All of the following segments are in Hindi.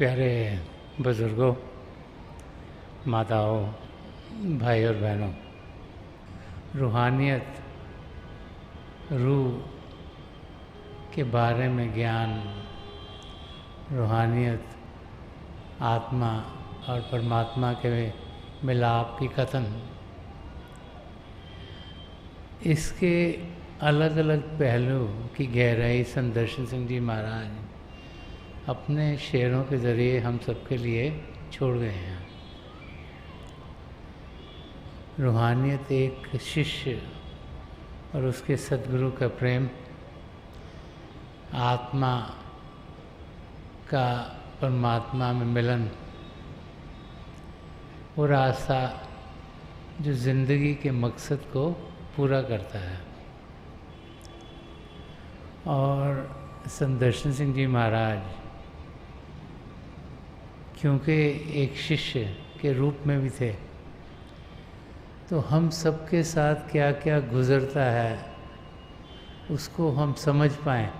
प्यारे बुज़ुर्गों, माताओं, भाई और बहनों, रूहानियत, रूह के बारे में ज्ञान, रूहानियत, आत्मा और परमात्मा के मिलाप की कथन, इसके अलग अलग पहलू की गहराई संदर्शन सिंह जी महाराज अपने शेरों के ज़रिए हम सबके लिए छोड़ गए हैं। रूहानियत एक शिष्य और उसके सद्गुरु का प्रेम, आत्मा का परमात्मा में मिलन, वो रास्ता जो ज़िंदगी के मकसद को पूरा करता है। और संदर्शन सिंह जी महाराज क्योंकि एक शिष्य के रूप में भी थे, तो हम सबके साथ क्या क्या गुज़रता है उसको हम समझ पाएँ।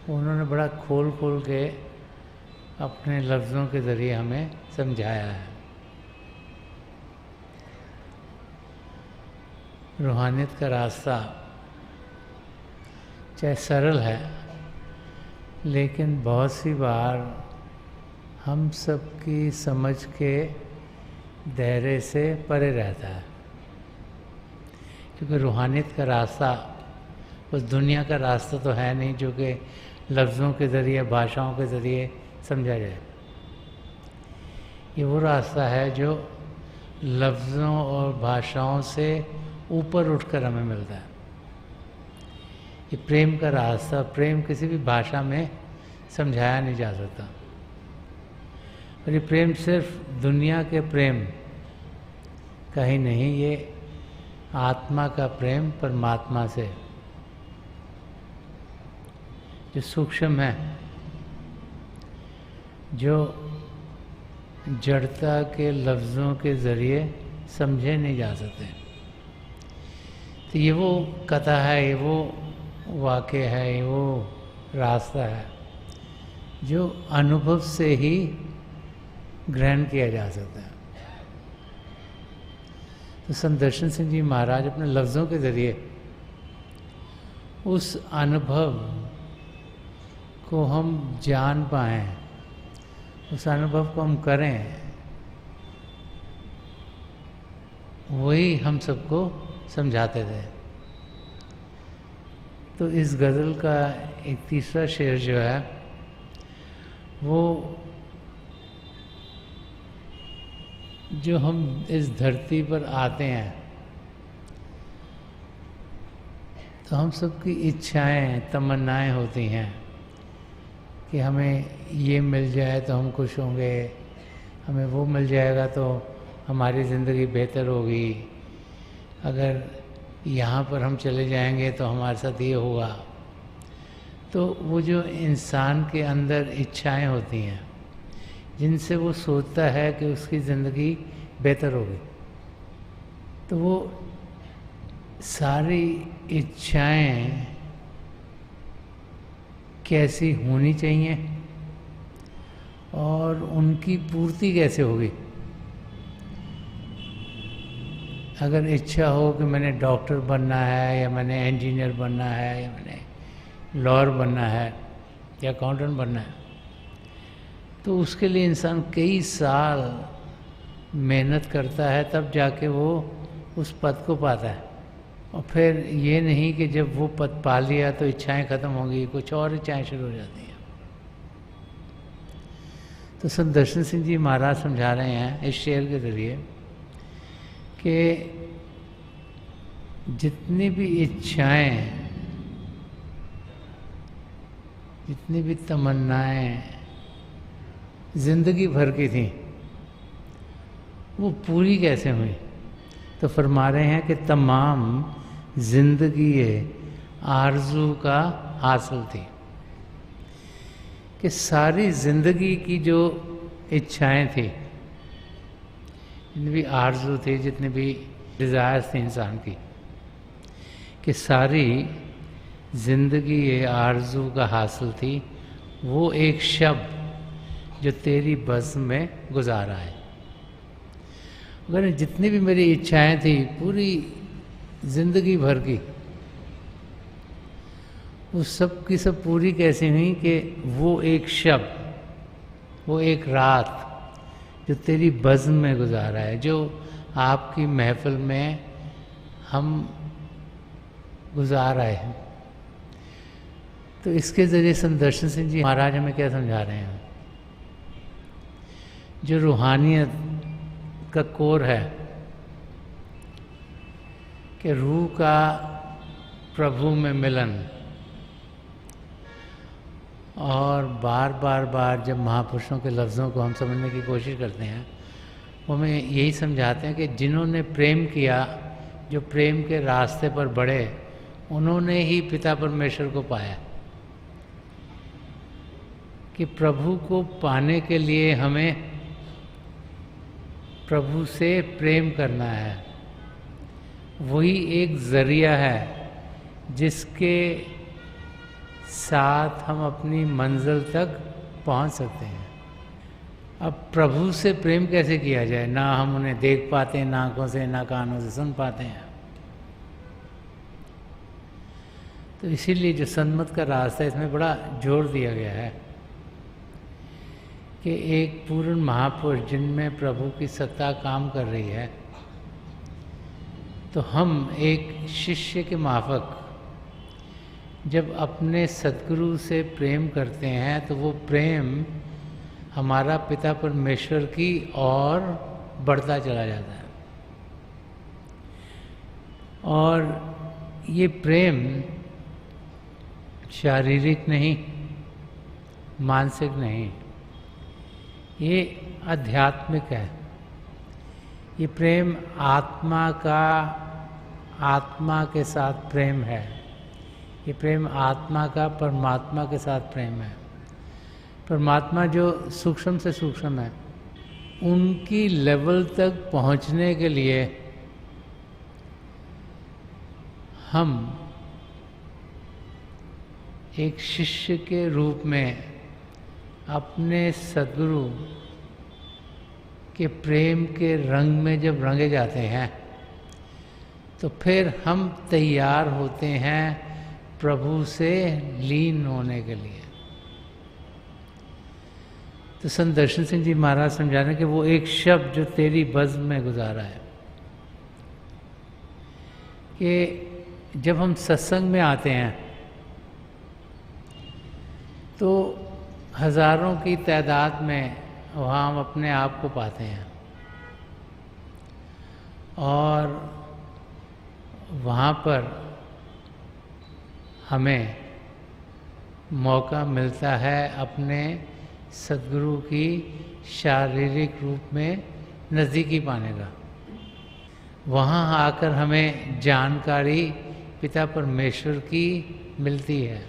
उन्होंने बड़ा खोल खोल के अपने लफ्ज़ों के ज़रिए हमें समझाया है। रूहानियत का रास्ता चाहे सरल है, लेकिन बहुत सी बार हम सबकी समझ के दायरे से परे रहता है, क्योंकि रूहानियत का रास्ता उस दुनिया का रास्ता तो है नहीं जो कि लफ्ज़ों के ज़रिए, भाषाओं के ज़रिए समझा जाए। ये वो रास्ता है जो लफ्ज़ों और भाषाओं से ऊपर उठकर हमें मिलता है। ये प्रेम का रास्ता, प्रेम किसी भी भाषा में समझाया नहीं जा सकता। और ये प्रेम सिर्फ दुनिया के प्रेम का ही नहीं, ये आत्मा का प्रेम परमात्मा से जो सूक्ष्म है, जो जड़ता के लफ्ज़ों के ज़रिए समझे नहीं जा सकते। तो ये वो कथा है, ये वो वाक़े है, ये वो रास्ता है जो अनुभव से ही ग्रहण किया जा सकता है। तो संदर्शन सिंह जी महाराज अपने लफ्ज़ों के ज़रिए उस अनुभव को हम जान पाएँ, उस अनुभव को हम करें, वही हम सबको समझाते थे। तो इस गज़ल का एक तीसरा शेर जो है वो जो हम इस धरती पर आते हैं तो हम सबकी इच्छाएं, तमन्नाएं होती हैं कि हमें ये मिल जाए तो हम खुश होंगे, हमें वो मिल जाएगा तो हमारी ज़िंदगी बेहतर होगी, अगर यहाँ पर हम चले जाएंगे तो हमारे साथ ये होगा। तो वो जो इंसान के अंदर इच्छाएं होती हैं जिनसे वो सोचता है कि उसकी ज़िंदगी बेहतर होगी, तो वो सारी इच्छाएं कैसी होनी चाहिए और उनकी पूर्ति कैसे होगी। अगर इच्छा हो कि मैंने डॉक्टर बनना है, या मैंने इंजीनियर बनना है, या मैंने लॉयर बनना है, या अकाउंटेंट बनना है, तो उसके लिए इंसान कई साल मेहनत करता है, तब जाके वो उस पद को पाता है। और फिर ये नहीं कि जब वो पद पा लिया तो इच्छाएं ख़त्म होंगी, कुछ और इच्छाएं शुरू हो जाती हैं। तो संदर्शन सिंह जी महाराज समझा रहे हैं इस शेर के ज़रिए कि जितनी भी इच्छाएं, जितनी भी तमन्नाएं ज़िंदगी भर की थी, वो पूरी कैसे हुई। तो फरमा रहे हैं कि तमाम ज़िंदगी आरज़ू का हासिल थी, कि सारी ज़िंदगी की जो इच्छाएं थी, जितनी भी आरज़ू थी, जितनी भी डिज़ायर्स थी इंसान की, कि सारी ज़िंदगी ये आरज़ू का हासिल थी। वो एक शब्द जो तेरी बस में गुजारा है। अगर जितनी भी मेरी इच्छाएं थी पूरी जिंदगी भर की, उस सब की सब पूरी कैसी हुई कि वो एक शब्द, वो एक रात जो तेरी बज़्म में गुजारा है, जो आपकी महफिल में हम गुजार रहे हैं। तो इसके ज़रिए संदर्शन सिंह जी महाराज हमें क्या समझा रहे हैं? जो रूहानियत का कोर है कि रूह का प्रभु में मिलन, और बार बार जब महापुरुषों के लफ्ज़ों को हम समझने की कोशिश करते हैं, वो हमें यही समझाते हैं कि जिन्होंने प्रेम किया, जो प्रेम के रास्ते पर बढ़े, उन्होंने ही पिता परमेश्वर को पाया। कि प्रभु को पाने के लिए हमें प्रभु से प्रेम करना है। वही एक ज़रिया है जिसके साथ हम अपनी मंजिल तक पहुंच सकते हैं। अब प्रभु से प्रेम कैसे किया जाए? ना हम उन्हें देख पाते हैं, ना आँखों से, ना कानों से सुन पाते हैं। तो इसीलिए जो सन्मत का रास्ता है, इसमें बड़ा जोर दिया गया है कि एक पूर्ण महापुरुष जिनमें प्रभु की सत्ता काम कर रही है, तो हम एक शिष्य के माफक जब अपने सद्गुरु से प्रेम करते हैं, तो वो प्रेम हमारा पिता परमेश्वर की ओर बढ़ता चला जाता है। और ये प्रेम शारीरिक नहीं, मानसिक नहीं, ये आध्यात्मिक है। ये प्रेम आत्मा का, आत्मा के साथ प्रेम है। ये प्रेम आत्मा का परमात्मा के साथ प्रेम है। परमात्मा जो सूक्ष्म से सूक्ष्म है, उनकी लेवल तक पहुंचने के लिए हम एक शिष्य के रूप में अपने सद्गुरु के प्रेम के रंग में जब रंगे जाते हैं, तो फिर हम तैयार होते हैं प्रभु से लीन होने के लिए। तो संदर्शन सिंह जी महाराज समझा रहे हैं कि वो एक शब्द जो तेरी बज़्म में गुजारा है, कि जब हम सत्संग में आते हैं तो हजारों की तादाद में वहाँ हम अपने आप को पाते हैं, और वहाँ पर हमें मौका मिलता है अपने सद्गुरु की शारीरिक रूप में नज़दीकी पाने का। वहाँ आकर हमें जानकारी पिता परमेश्वर की मिलती है।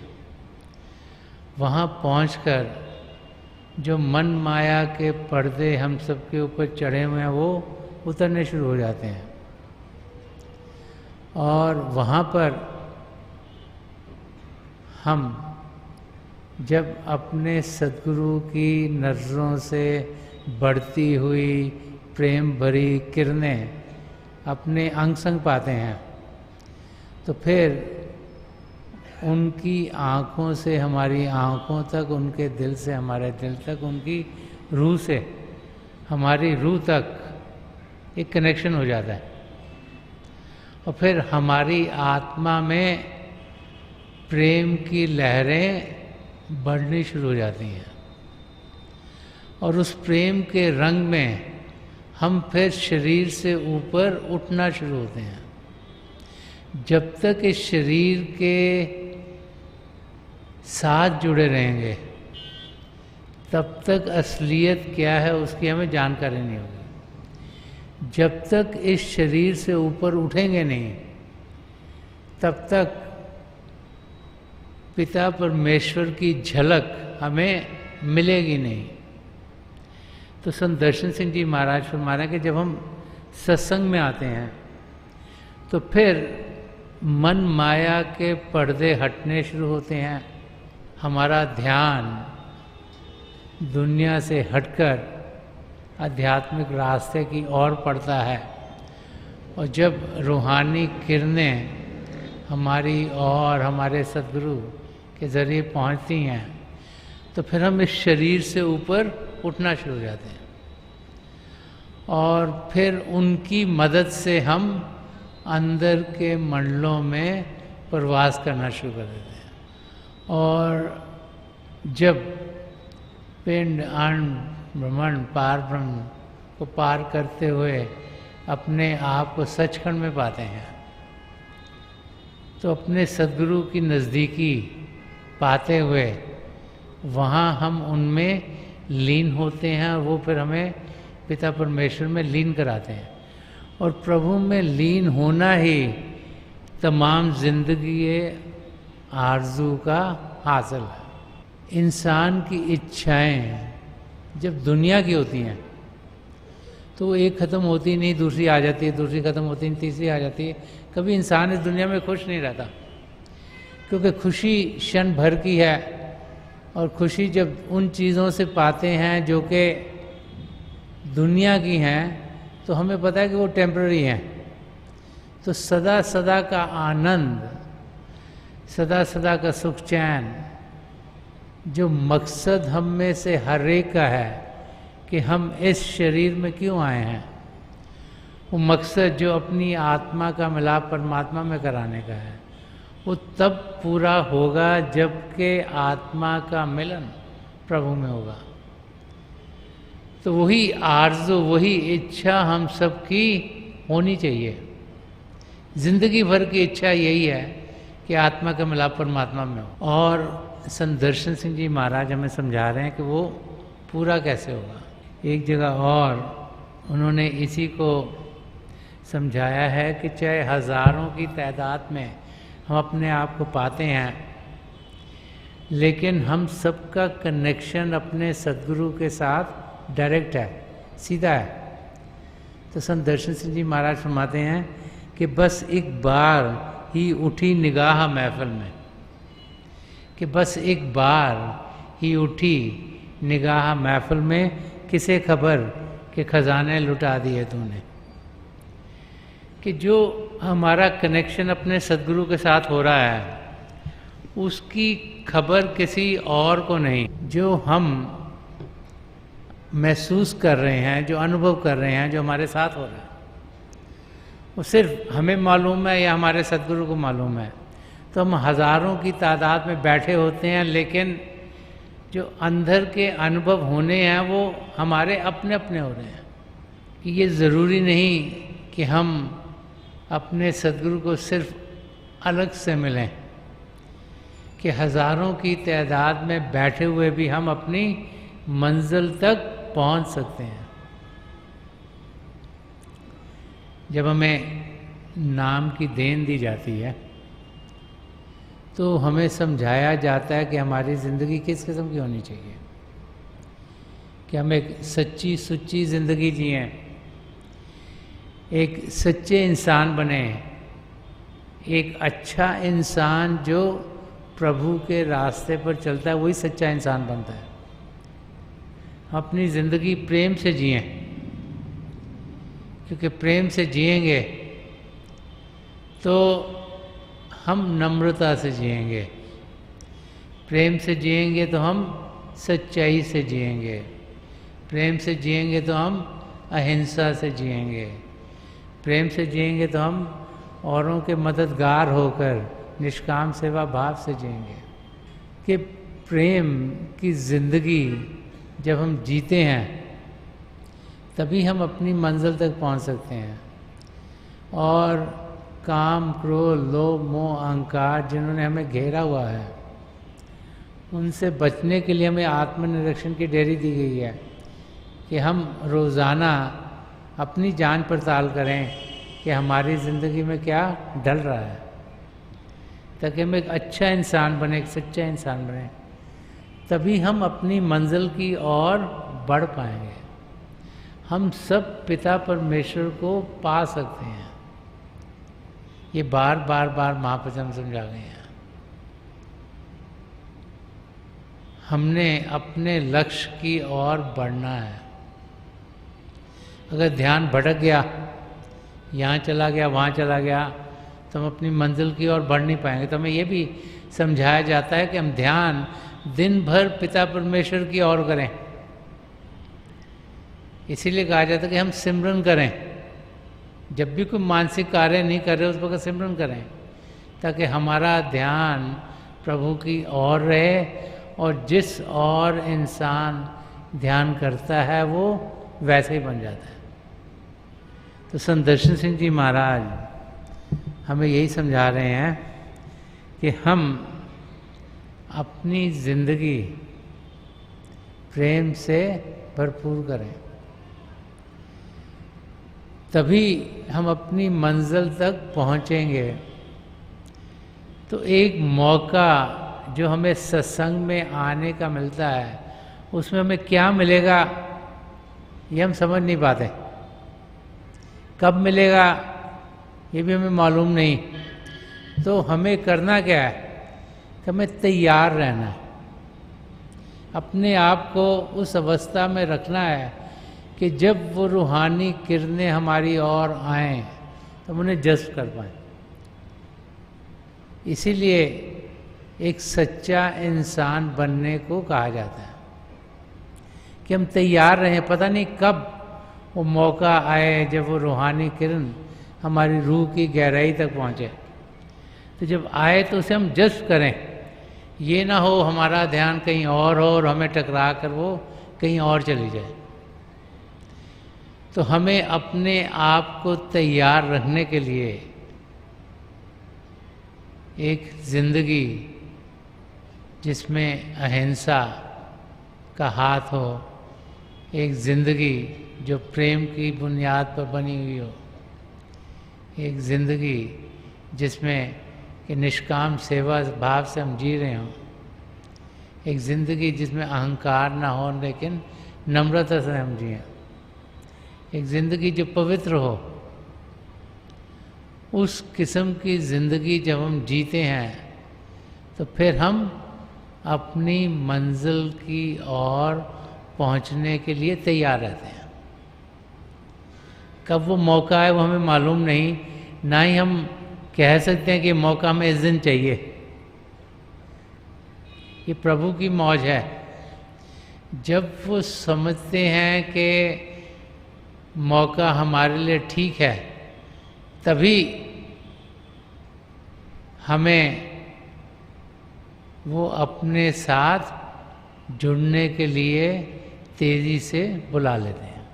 वहाँ पहुंचकर जो मन माया के पर्दे हम सबके ऊपर चढ़े हुए हैं, वो उतरने शुरू हो जाते हैं। और वहाँ पर हम जब अपने सद्गुरु की नज़रों से बढ़ती हुई प्रेम भरी किरणें अपने अंग संग पाते हैं, तो फिर उनकी आँखों से हमारी आँखों तक, उनके दिल से हमारे दिल तक, उनकी रूह से हमारी रूह तक एक कनेक्शन हो जाता है। और फिर हमारी आत्मा में प्रेम की लहरें बढ़नी शुरू हो जाती हैं, और उस प्रेम के रंग में हम फिर शरीर से ऊपर उठना शुरू होते हैं। जब तक इस शरीर के साथ जुड़े रहेंगे, तब तक असलियत क्या है उसकी हमें जानकारी नहीं होगी। जब तक इस शरीर से ऊपर उठेंगे नहीं, तब तक पिता परमेश्वर की झलक हमें मिलेगी नहीं। तो संदर्शन सिंह जी महाराज फरमा रहे हैं कि जब हम सत्संग में आते हैं, तो फिर मन माया के पर्दे हटने शुरू होते हैं। हमारा ध्यान दुनिया से हटकर आध्यात्मिक रास्ते की ओर पड़ता है, और जब रूहानी किरणें हमारी और हमारे सद्गुरु के ज़रिए पहुंचती हैं तो फिर हम इस शरीर से ऊपर उठना शुरू हो जाते हैं, और फिर उनकी मदद से हम अंदर के मंडलों में प्रवास करना शुरू कर देते हैं। और जब पिंड अण्ड ब्रह्मांड पार ब्रह्म को पार करते हुए अपने आप को सचखंड में पाते हैं तो अपने सद्गुरु की नज़दीकी पाते हुए वहाँ हम उनमें लीन होते हैं, और वो फिर हमें पिता परमेश्वर में लीन कराते हैं। और प्रभु में लीन होना ही तमाम जिंदगी आरज़ू का हासिल है। इंसान की इच्छाएं जब दुनिया की होती हैं तो एक ख़त्म होती नहीं, दूसरी आ जाती है, दूसरी ख़त्म होती नहीं, तीसरी आ जाती है। कभी इंसान इस दुनिया में खुश नहीं रहता, क्योंकि खुशी क्षण भर की है, और खुशी जब उन चीज़ों से पाते हैं जो कि दुनिया की हैं तो हमें पता है कि वो टेम्पररी हैं। तो सदा सदा का आनंद, सदा सदा का सुख चैन, जो मकसद हम में से हर एक का है कि हम इस शरीर में क्यों आए हैं, वो मकसद जो अपनी आत्मा का मिलाप परमात्मा में कराने का है, वो तब पूरा होगा जबकि आत्मा का मिलन प्रभु में होगा। तो वही आरज़ू, वही इच्छा हम सबकी होनी चाहिए। जिंदगी भर की इच्छा यही है कि आत्मा का मिलाप परमात्मा में हो। और संत दर्शन सिंह जी महाराज हमें समझा रहे हैं कि वो पूरा कैसे होगा। एक जगह और उन्होंने इसी को समझाया है कि चाहे हज़ारों की तादाद में हम अपने आप को पाते हैं, लेकिन हम सबका कनेक्शन अपने सद्गुरु के साथ डायरेक्ट है, सीधा है। तो संत दर्शन सिंह जी महाराज फरमाते हैं कि बस एक बार ही उठी निगाह महफिल में, कि बस एक बार ही उठी निगाह महफिल में, किसे खबर कि खजाने लुटा दिए तूने। कि जो हमारा कनेक्शन अपने सद्गुरु के साथ हो रहा है उसकी खबर किसी और को नहीं। जो हम महसूस कर रहे हैं, जो अनुभव कर रहे हैं, जो हमारे साथ हो रहा है, वो सिर्फ हमें मालूम है या हमारे सद्गुरु को मालूम है। तो हम हज़ारों की तादाद में बैठे होते हैं, लेकिन जो अंदर के अनुभव होने हैं वो हमारे अपने अपने हो रहे हैं। कि ये ज़रूरी नहीं कि हम अपने सद्गुरु को सिर्फ अलग से मिलें, कि हज़ारों की तादाद में बैठे हुए भी हम अपनी मंजिल तक पहुंच सकते हैं। जब हमें नाम की देन दी जाती है तो हमें समझाया जाता है कि हमारी ज़िंदगी किस किस्म की होनी चाहिए, कि हम एक सच्ची सुच्ची ज़िंदगी जिएं, एक सच्चे इंसान बने, एक अच्छा इंसान जो प्रभु के रास्ते पर चलता है वही सच्चा इंसान बनता है। अपनी ज़िंदगी प्रेम से जिएं, क्योंकि प्रेम से जिएंगे तो हम नम्रता से जिएंगे, प्रेम से जिएंगे तो हम सच्चाई से जिएंगे, प्रेम से जिएंगे तो हम अहिंसा से जिएंगे, प्रेम से जिएंगे तो हम औरों के मददगार होकर निष्काम सेवा भाव से जिएंगे। कि प्रेम की ज़िंदगी जब हम जीते हैं तभी हम अपनी मंजिल तक पहुंच सकते हैं। और काम, क्रोध, लोभ, मोह, अहंकार जिन्होंने हमें घेरा हुआ है, उनसे बचने के लिए हमें आत्मनिरीक्षण की डेरी दी गई है कि हम रोज़ाना अपनी जांच पड़ताल करें कि हमारी ज़िंदगी में क्या डल रहा है, ताकि हम एक अच्छा इंसान बने, एक सच्चा इंसान बने। तभी हम अपनी मंजिल की ओर बढ़ पाएंगे। हम सब पिता परमेश्वर को पा सकते हैं। ये बार बार बार महाप्रभु समझा गए हैं। हमने अपने लक्ष्य की ओर बढ़ना है। अगर ध्यान भटक गया, यहाँ चला गया, वहाँ चला गया, तो हम अपनी मंजिल की ओर बढ़ नहीं पाएंगे। तो हमें ये भी समझाया जाता है कि हम ध्यान दिन भर पिता परमेश्वर की ओर करें। इसीलिए कहा जाता है कि हम सिमरन करें। जब भी कोई मानसिक कार्य नहीं कर रहे उस वक्त सिमरन करें, ताकि हमारा ध्यान प्रभु की ओर रहे, और जिस और इंसान ध्यान करता है वो वैसे ही बन जाता है। तो संत दर्शन सिंह जी महाराज हमें यही समझा रहे हैं कि हम अपनी जिंदगी प्रेम से भरपूर करें, तभी हम अपनी मंजिल तक पहुंचेंगे। तो एक मौका जो हमें सत्संग में आने का मिलता है, उसमें हमें क्या मिलेगा ये हम समझ नहीं पाते। कब मिलेगा ये भी हमें मालूम नहीं। तो हमें करना क्या है कि हमें तैयार रहना है, अपने आप को उस अवस्था में रखना है कि जब वो रूहानी किरणें हमारी ओर आएं तो हम उन्हें जज्ब कर पाएं। इसीलिए एक सच्चा इंसान बनने को कहा जाता है कि हम तैयार रहें। पता नहीं कब वो मौका आए जब वो रूहानी किरण हमारी रूह की गहराई तक पहुँचे। तो जब आए तो उसे हम जज्ब करें। ये ना हो हमारा ध्यान कहीं और हो और हमें टकरा कर वो कहीं और चली जाए। तो हमें अपने आप को तैयार रखने के लिए एक जिंदगी जिसमें अहिंसा का हाथ हो, एक जिंदगी जो प्रेम की बुनियाद पर बनी हुई हो, एक जिंदगी जिसमें कि निष्काम सेवा भाव से हम जी रहे हों, एक जिंदगी जिसमें अहंकार ना हो लेकिन नम्रता से हम जिएं, एक जिंदगी जो पवित्र हो। उस किस्म की ज़िंदगी जब हम जीते हैं तो फिर हम अपनी मंजिल की ओर पहुंचने के लिए तैयार रहते हैं। कब वो मौका है वो हमें मालूम नहीं, ना ही हम कह सकते हैं कि मौका हमें इस दिन चाहिए। ये प्रभु की मौज है। जब वो समझते हैं कि मौका हमारे लिए ठीक है, तभी हमें वो अपने साथ जुड़ने के लिए तेज़ी से बुला लेते हैं।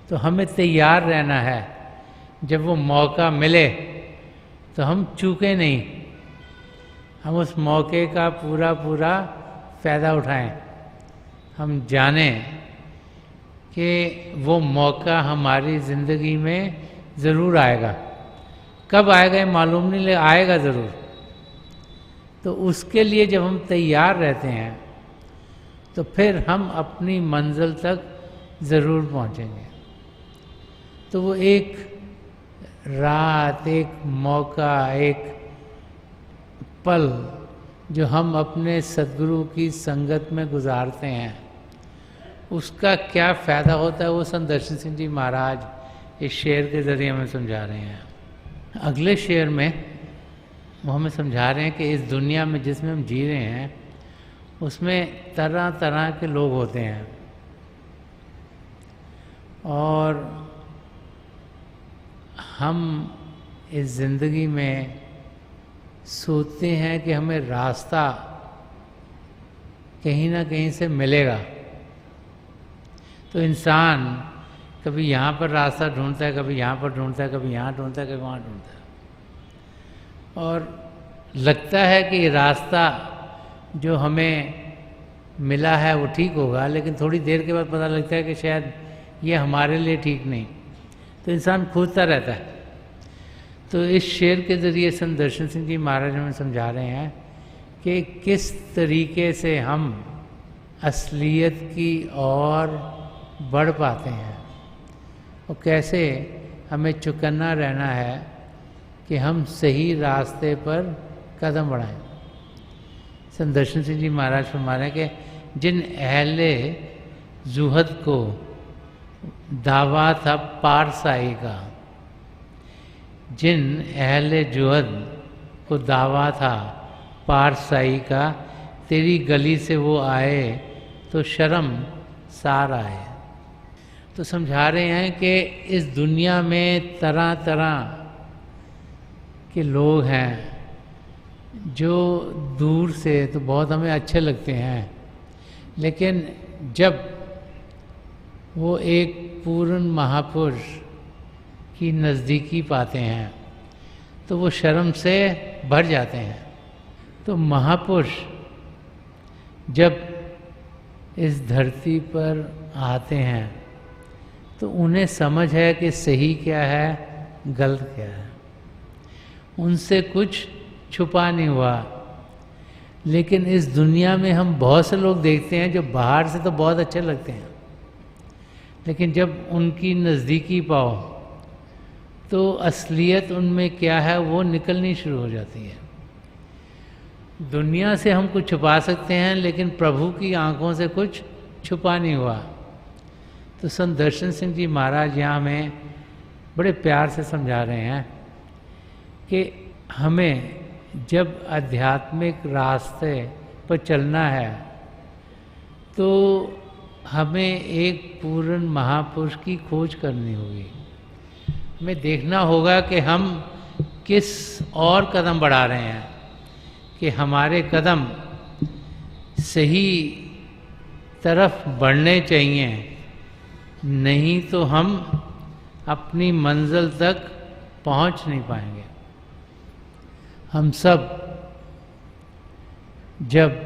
तो हमें तैयार रहना है। जब वो मौका मिले तो हम चूकें नहीं, हम उस मौके का पूरा पूरा फ़ायदा उठाएं। हम जानें कि वो मौका हमारी ज़िंदगी में ज़रूर आएगा। कब आएगा ये मालूम नहीं, लेकिन आएगा ज़रूर। तो उसके लिए जब हम तैयार रहते हैं तो फिर हम अपनी मंजिल तक ज़रूर पहुंचेंगे। तो वो एक रात, एक मौका, एक पल जो हम अपने सद्गुरु की संगत में गुजारते हैं, उसका क्या फ़ायदा होता है वो संत दर्शन सिंह जी महाराज इस शेर के ज़रिए हमें समझा रहे हैं। अगले शेर में वो हमें समझा रहे हैं कि इस दुनिया में जिसमें हम जी रहे हैं उसमें तरह तरह के लोग होते हैं, और हम इस ज़िंदगी में सोचते हैं कि हमें रास्ता कहीं ना कहीं से मिलेगा। तो इंसान कभी यहाँ पर रास्ता ढूंढता है, कभी यहाँ पर ढूंढता है, कभी यहाँ ढूंढता है, कभी वहाँ ढूंढता है, और लगता है कि रास्ता जो हमें मिला है वो ठीक होगा, लेकिन थोड़ी देर के बाद पता लगता है कि शायद ये हमारे लिए ठीक नहीं। तो इंसान खोजता रहता है। तो इस शेर के ज़रिए संत दर्शन सिंह जी महाराज हमें समझा रहे हैं कि किस तरीके से हम असलियत की ओर बढ़ पाते हैं और कैसे हमें चौकन्ना रहना है कि हम सही रास्ते पर कदम बढ़ाएं। संत दर्शन सिंह जी महाराज फरमा रहे हैं कि जिन अहले जुहद को दावा था पारसाई का, जिन अहले जुहद को दावा था पारसाई का, तेरी गली से वो आए तो शर्म सार आए। तो समझा रहे हैं कि इस दुनिया में तरह तरह के लोग हैं जो दूर से तो बहुत हमें अच्छे लगते हैं, लेकिन जब वो एक पूर्ण महापुरुष की नज़दीकी पाते हैं तो वो शर्म से भर जाते हैं। तो महापुरुष जब इस धरती पर आते हैं तो उन्हें समझ है कि सही क्या है, गलत क्या है। उनसे कुछ छुपा नहीं हुआ। लेकिन इस दुनिया में हम बहुत से लोग देखते हैं जो बाहर से तो बहुत अच्छे लगते हैं, लेकिन जब उनकी नज़दीकी पाओ तो असलियत उनमें क्या है वो निकलनी शुरू हो जाती है। दुनिया से हम कुछ छुपा सकते हैं, लेकिन प्रभु की आंखों से कुछ छुपा नहीं हुआ। तो संत दर्शन सिंह जी महाराज यहाँ हमें बड़े प्यार से समझा रहे हैं कि हमें जब आध्यात्मिक रास्ते पर चलना है तो हमें एक पूर्ण महापुरुष की खोज करनी होगी। हमें देखना होगा कि हम किस और कदम बढ़ा रहे हैं, कि हमारे कदम सही तरफ बढ़ने चाहिए, नहीं तो हम अपनी मंजिल तक पहुंच नहीं पाएंगे। हम सब जब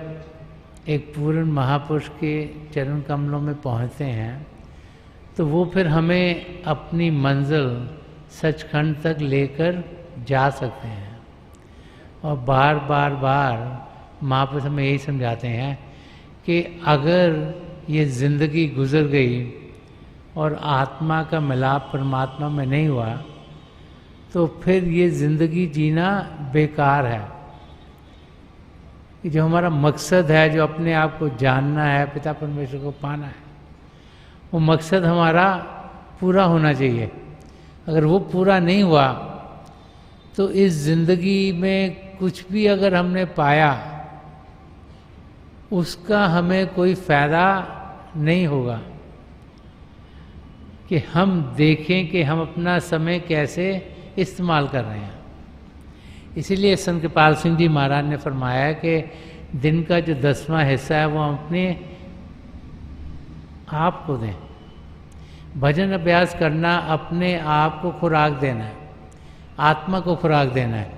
एक पूर्ण महापुरुष के चरण कमलों में पहुंचते हैं तो वो फिर हमें अपनी मंजिल सचखंड तक लेकर जा सकते हैं। और बार बार बार महापुरुष हमें यही समझाते हैं कि अगर ये ज़िंदगी गुजर गई और आत्मा का मिलाप परमात्मा में नहीं हुआ तो फिर ये ज़िंदगी जीना बेकार है। कि जो हमारा मकसद है, जो अपने आप को जानना है, पिता परमेश्वर को पाना है, वो मकसद हमारा पूरा होना चाहिए। अगर वो पूरा नहीं हुआ तो इस ज़िंदगी में कुछ भी अगर हमने पाया उसका हमें कोई फ़ायदा नहीं होगा। कि हम देखें कि हम अपना समय कैसे इस्तेमाल कर रहे हैं। इसीलिए संत कृपाल सिंह जी महाराज ने फरमाया कि दिन का जो 10वां हिस्सा है वो हम अपने आप को दें। भजन अभ्यास करना अपने आप को खुराक देना है, आत्मा को खुराक देना है।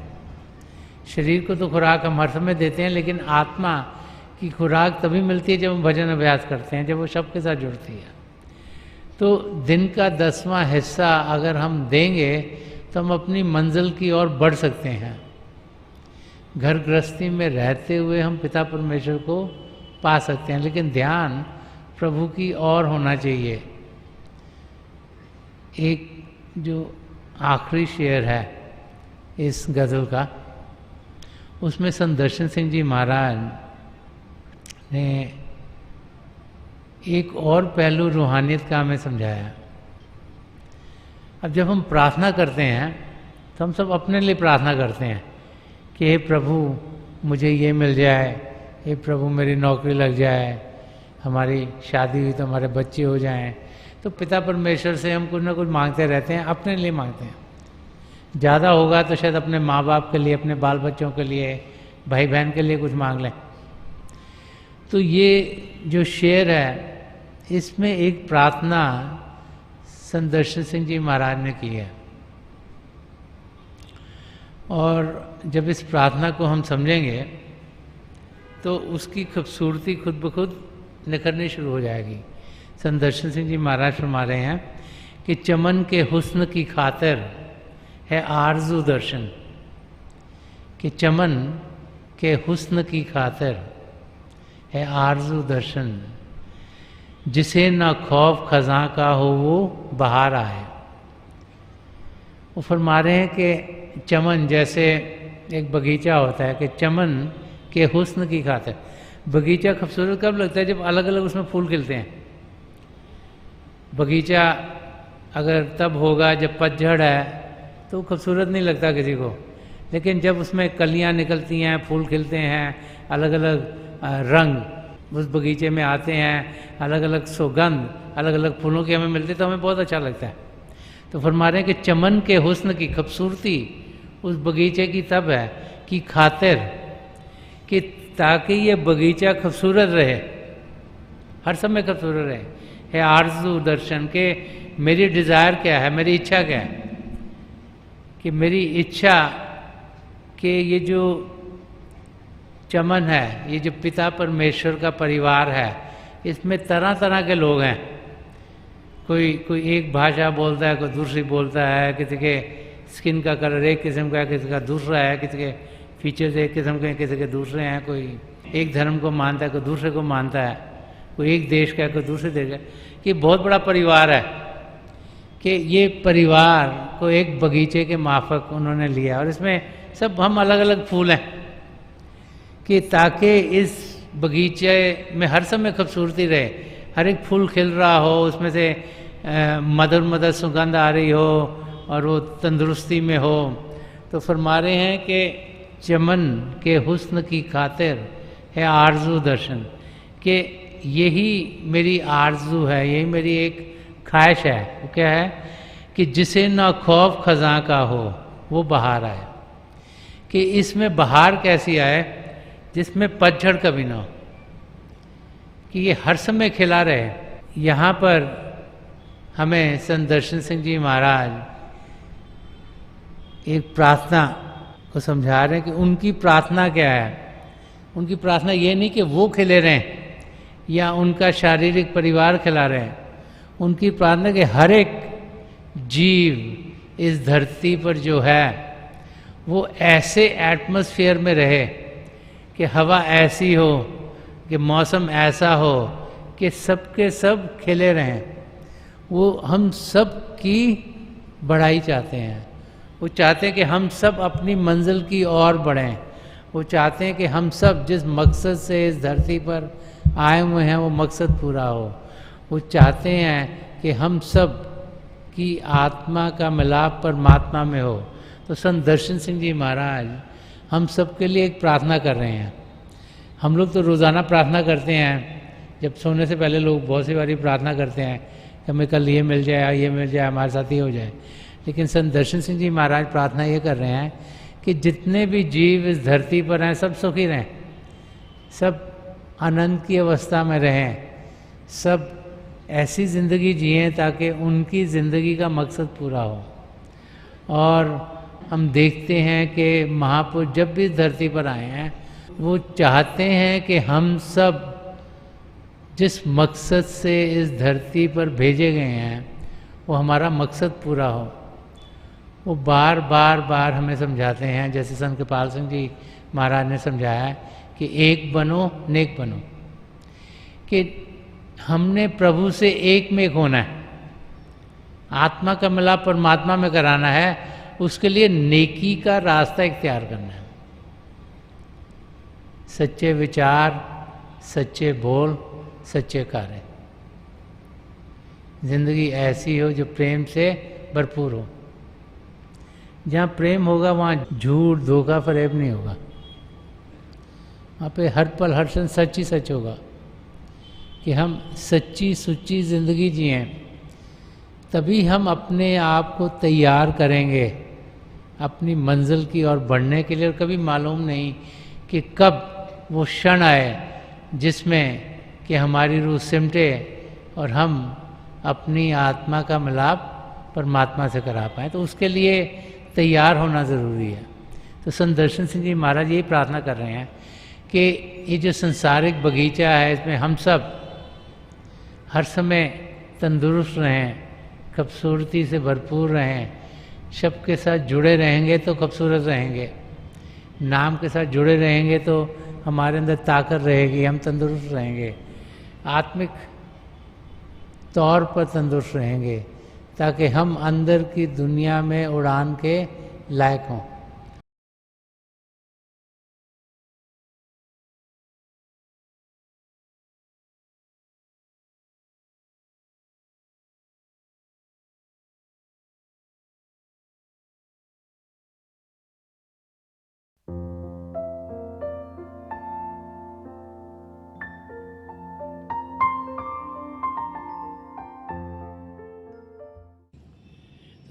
शरीर को तो खुराक हम हर समय देते हैं, लेकिन आत्मा की खुराक तभी मिलती है जब हम भजन अभ्यास करते हैं, जब वो शब्द के साथ जुड़ती है। तो दिन का 10वां हिस्सा अगर हम देंगे तो हम अपनी मंजिल की ओर बढ़ सकते हैं। घर गृहस्थी में रहते हुए हम पिता परमेश्वर को पा सकते हैं, लेकिन ध्यान प्रभु की ओर होना चाहिए। एक जो आखिरी शेर है इस गज़ल का, उसमें संत दर्शन सिंह जी महाराज ने एक और पहलू रूहानियत का हमें समझाया। अब जब हम प्रार्थना करते हैं तो हम सब अपने लिए प्रार्थना करते हैं कि हे प्रभु मुझे ये मिल जाए, हे प्रभु मेरी नौकरी लग जाए, हमारी शादी हुई तो हमारे बच्चे हो जाएं। तो पिता परमेश्वर से हम कुछ ना कुछ मांगते रहते हैं, अपने लिए मांगते हैं। ज़्यादा होगा तो शायद अपने माँ बाप के लिए, अपने बाल बच्चों के लिए, भाई बहन के लिए कुछ मांग लें। तो ये जो शेर है इसमें एक प्रार्थना संत दर्शन सिंह जी महाराज ने की है। और जब इस प्रार्थना को हम समझेंगे तो उसकी खूबसूरती खुद ब खुद निखरनी शुरू हो जाएगी। संत दर्शन सिंह जी महाराज फरमा रहे हैं कि चमन के हुस्न की खातिर है आरजू दर्शन, कि चमन के हुस्न की खातिर है आरजू दर्शन, जिसे ना खौफ खज़ां का हो वो बाहर आए। वो फरमा रहे हैं कि चमन जैसे एक बगीचा होता है, कि चमन के हुस्न की खातिर, बगीचा खूबसूरत कब लगता है? जब अलग अलग उसमें फूल खिलते हैं। बगीचा अगर तब होगा जब पतझड़ है तो खूबसूरत नहीं लगता किसी को, लेकिन जब उसमें कलियां निकलती हैं, फूल खिलते हैं, अलग अलग रंग उस बगीचे में आते हैं, अलग अलग सुगंध अलग अलग फूलों की हमें मिलती है, तो हमें बहुत अच्छा लगता है। तो फरमा रहे हैं कि चमन के हुस्न की खूबसूरती उस बगीचे की तब है कि खातिर कि ताकि ये बगीचा खूबसूरत रहे, हर समय खूबसूरत रहे। है आरज़ू दर्शन के मेरी डिज़ायर क्या है, मेरी इच्छा क्या है, कि मेरी इच्छा कि ये जो चमन है, ये जो पिता परमेश्वर का परिवार है, इसमें तरह तरह के लोग हैं। कोई एक भाषा बोलता है, कोई दूसरी बोलता है, किसी के स्किन का कलर एक किस्म का है, किसी का दूसरा है, किसी के फीचर्स एक किस्म के, किसी के दूसरे हैं। कोई एक धर्म को मानता है, कोई दूसरे को मानता है, कोई एक देश का है, कोई दूसरे देश का है। कि बहुत बड़ा परिवार है, कि ये परिवार को एक बगीचे के माफक उन्होंने लिया, और इसमें सब हम अलग अलग फूल हैं, कि ताकि इस बगीचे में हर समय खूबसूरती रहे, हर एक फूल खिल रहा हो, उसमें से मधुर मधुर सुगंध आ रही हो और वो तंदुरुस्ती में हो। तो फरमा रहे हैं कि चमन के हुस्न की खातिर है आरज़ू दर्शन, कि यही मेरी आरज़ू है, यही मेरी एक ख्वाहिश है। वो क्या है? कि जिसे ना खौफ खज़ां का हो वो बहार आए, कि इसमें बहार कैसी आए जिसमें पतझड़ कभी ना हो, कि ये हर समय खिला रहे। यहाँ पर हमें संत दर्शन सिंह जी महाराज एक प्रार्थना को समझा रहे हैं कि उनकी प्रार्थना क्या है। उनकी प्रार्थना ये नहीं कि वो खिले रहें या उनका शारीरिक परिवार खिला रहे हैं, उनकी प्रार्थना कि हर एक जीव इस धरती पर जो है वो ऐसे एटमॉस्फेयर में रहे कि हवा ऐसी हो, कि मौसम ऐसा हो कि सबके सब खिले रहें। वो हम सब की बढ़ाई चाहते हैं, वो चाहते हैं कि हम सब अपनी मंजिल की ओर बढ़ें। वो चाहते हैं कि हम सब जिस मकसद से इस धरती पर आए हुए हैं वो मकसद पूरा हो। वो चाहते हैं कि हम सब की आत्मा का मिलाप परमात्मा में हो। तो संत दर्शन सिंह जी महाराज हम सब के लिए एक प्रार्थना कर रहे हैं। हम लोग तो रोज़ाना प्रार्थना करते हैं, जब सोने से पहले लोग बहुत सी बारी प्रार्थना करते हैं कि हमें कल ये मिल जाए, ये मिल जाए, हमारे साथ ये हो जाए। लेकिन संत दर्शन सिंह जी महाराज प्रार्थना ये कर रहे हैं कि जितने भी जीव इस धरती पर हैं सब सुखी रहें, सब आनंद की अवस्था में रहें, सब ऐसी ज़िंदगी जिएं ताकि उनकी ज़िंदगी का मकसद पूरा हो। और हम देखते हैं कि महापुरुष जब भी इस धरती पर आए हैं वो चाहते हैं कि हम सब जिस मकसद से इस धरती पर भेजे गए हैं वो हमारा मकसद पूरा हो। वो बार बार बार हमें समझाते हैं, जैसे संत कृपाल सिंह जी महाराज ने समझाया कि एक बनो नेक बनो, कि हमने प्रभु से एक में एक होना है, आत्मा का मिलाप परमात्मा में कराना है, उसके लिए नेकी का रास्ता इख्तियार करना है। सच्चे विचार, सच्चे बोल, सच्चे कार्य, जिंदगी ऐसी हो जो प्रेम से भरपूर हो। जहाँ प्रेम होगा वहाँ झूठ धोखा फरेब नहीं होगा, वहाँ पे हर पल हर क्षण सच ही सच होगा, कि हम सच्ची सुच्ची ज़िंदगी जिएं। तभी हम अपने आप को तैयार करेंगे अपनी मंजिल की ओर बढ़ने के लिए। और कभी मालूम नहीं कि कब वो क्षण आए जिसमें कि हमारी रूह सिमटे और हम अपनी आत्मा का मिलाप परमात्मा से करा पाएँ। तो उसके लिए तैयार होना ज़रूरी है। तो संत दर्शन सिंह जी महाराज यही प्रार्थना कर रहे हैं कि ये जो संसारिक बगीचा है इसमें हम सब हर समय तंदुरुस्त रहें, खूबसूरती से भरपूर रहें, सबके साथ जुड़े रहेंगे तो खूबसूरत रहेंगे, नाम के साथ जुड़े रहेंगे तो हमारे अंदर ताकत रहेगी, हम तंदुरुस्त रहेंगे, आत्मिक तौर पर तंदुरुस्त रहेंगे, ताकि हम अंदर की दुनिया में उड़ान के लायक हों।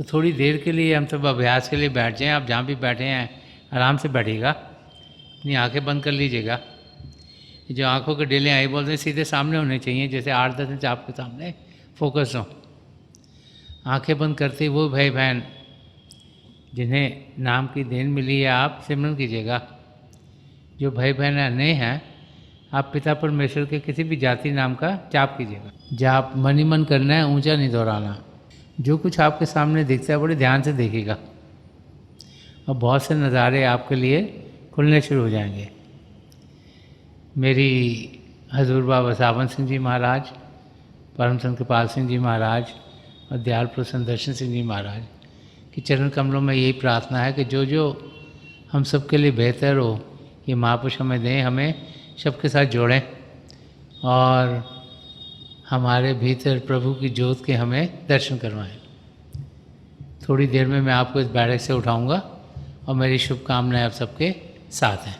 तो थोड़ी देर के लिए हम सब अभ्यास के लिए बैठ जाएं। आप जहाँ भी बैठे हैं आराम से बैठिएगा, अपनी आंखें बंद कर लीजिएगा। जो आंखों के डेले आई बोलते हैं सीधे सामने होने चाहिए, जैसे 8-10 इंच आपके सामने फोकस हो। आंखें बंद करते वो भाई बहन जिन्हें नाम की देन मिली है आप सिमरन कीजिएगा। जो भाई बहन नए हैं आप पिता परमेश्वर के किसी भी जाति नाम का जाप कीजिएगा। जाप मन ही मन करना है, ऊंचा नहीं दोहराना। जो कुछ आपके सामने दिखता है बड़े ध्यान से देखिएगा और बहुत से नज़ारे आपके लिए खुलने शुरू हो जाएंगे। मेरी हजूर बाबा सावन सिंह जी महाराज, परम संत कृपाल सिंह जी महाराज और दयाल प्रसन्न दर्शन सिंह जी महाराज की चरण कमलों में यही प्रार्थना है कि जो जो हम सबके लिए बेहतर हो ये महापुरुष हमें दें, हमें सबके साथ जोड़ें और हमारे भीतर प्रभु की ज्योत के हमें दर्शन करवाएं। थोड़ी देर में मैं आपको इस बैठक से उठाऊंगा और मेरी शुभकामनाएं आप सबके साथ हैं।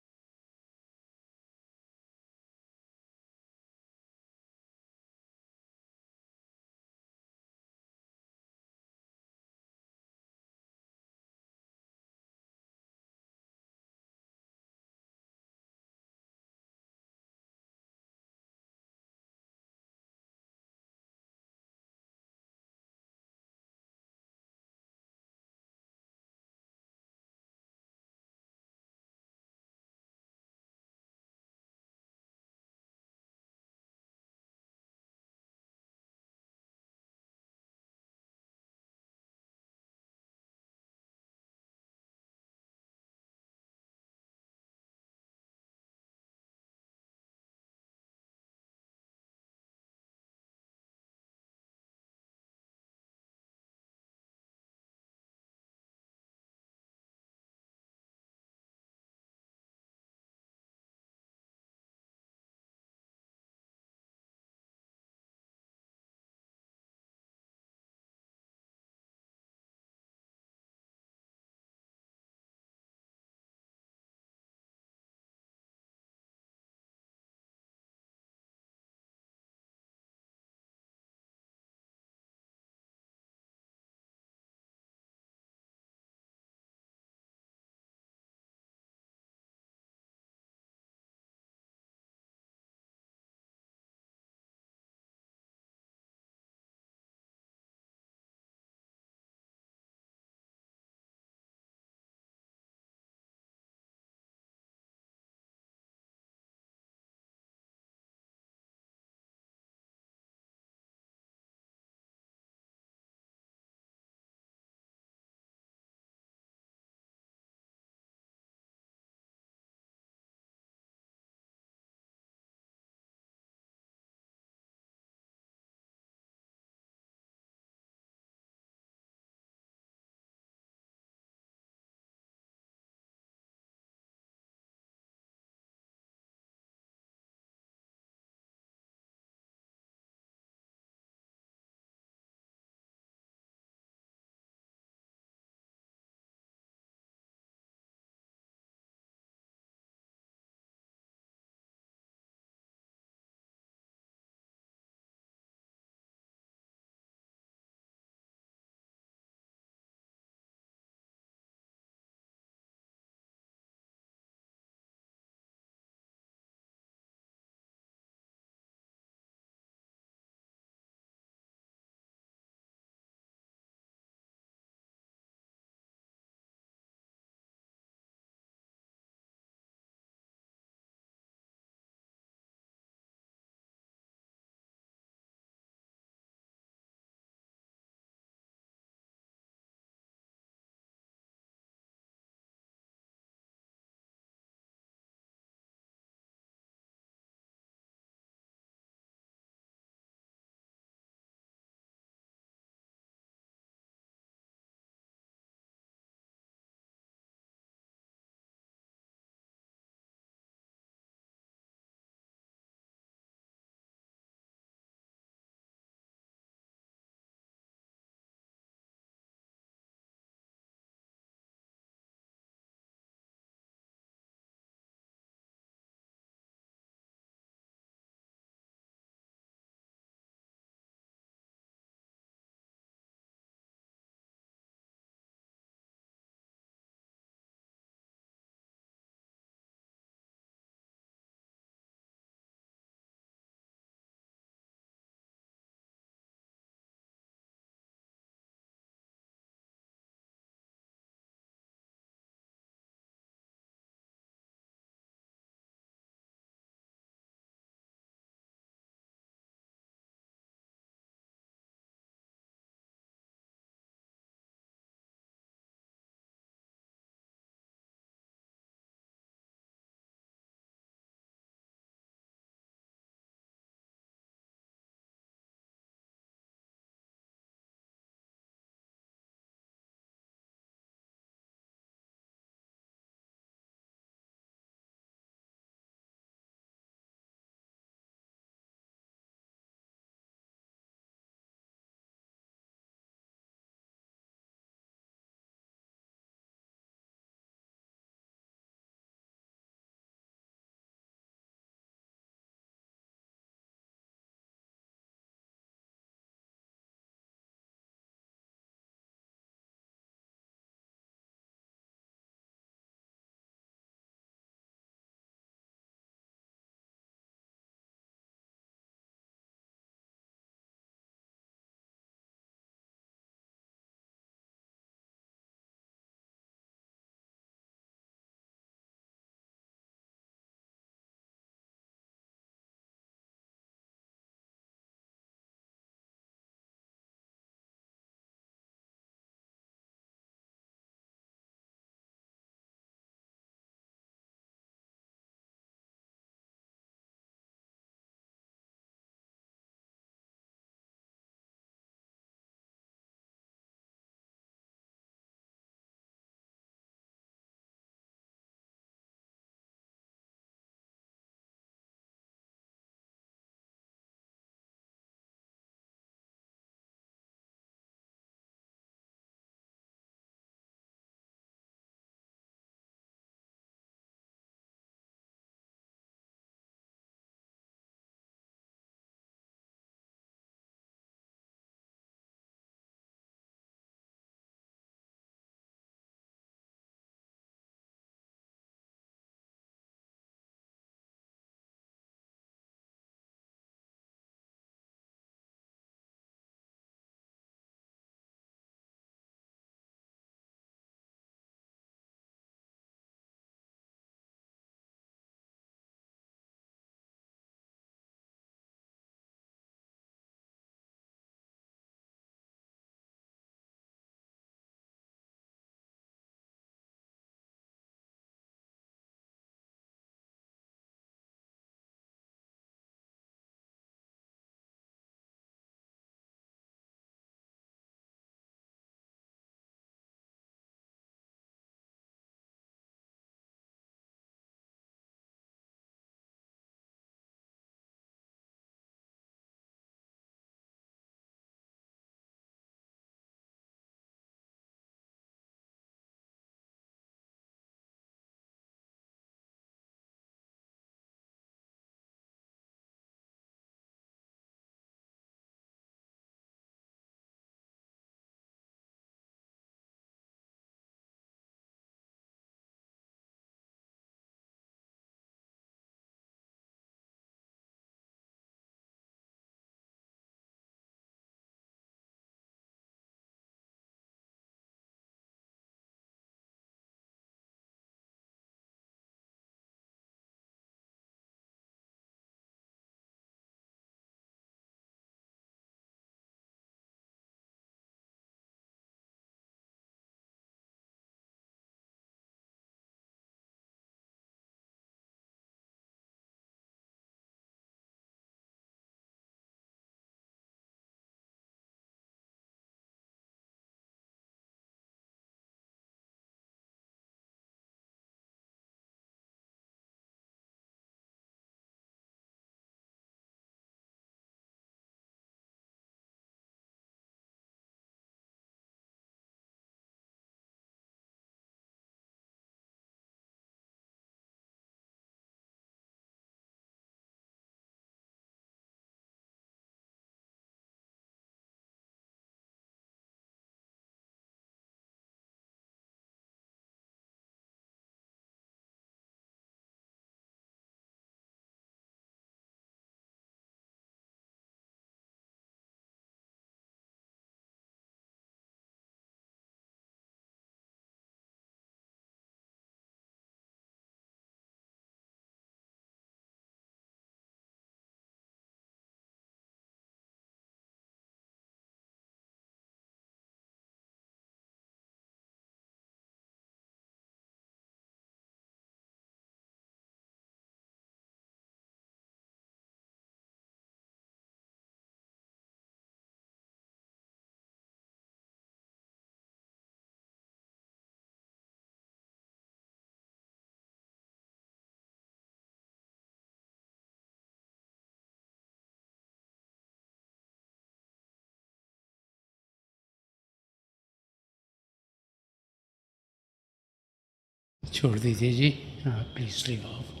छोड़ दीजिए जी, हाँ प्लीज़ लीव ऑफ।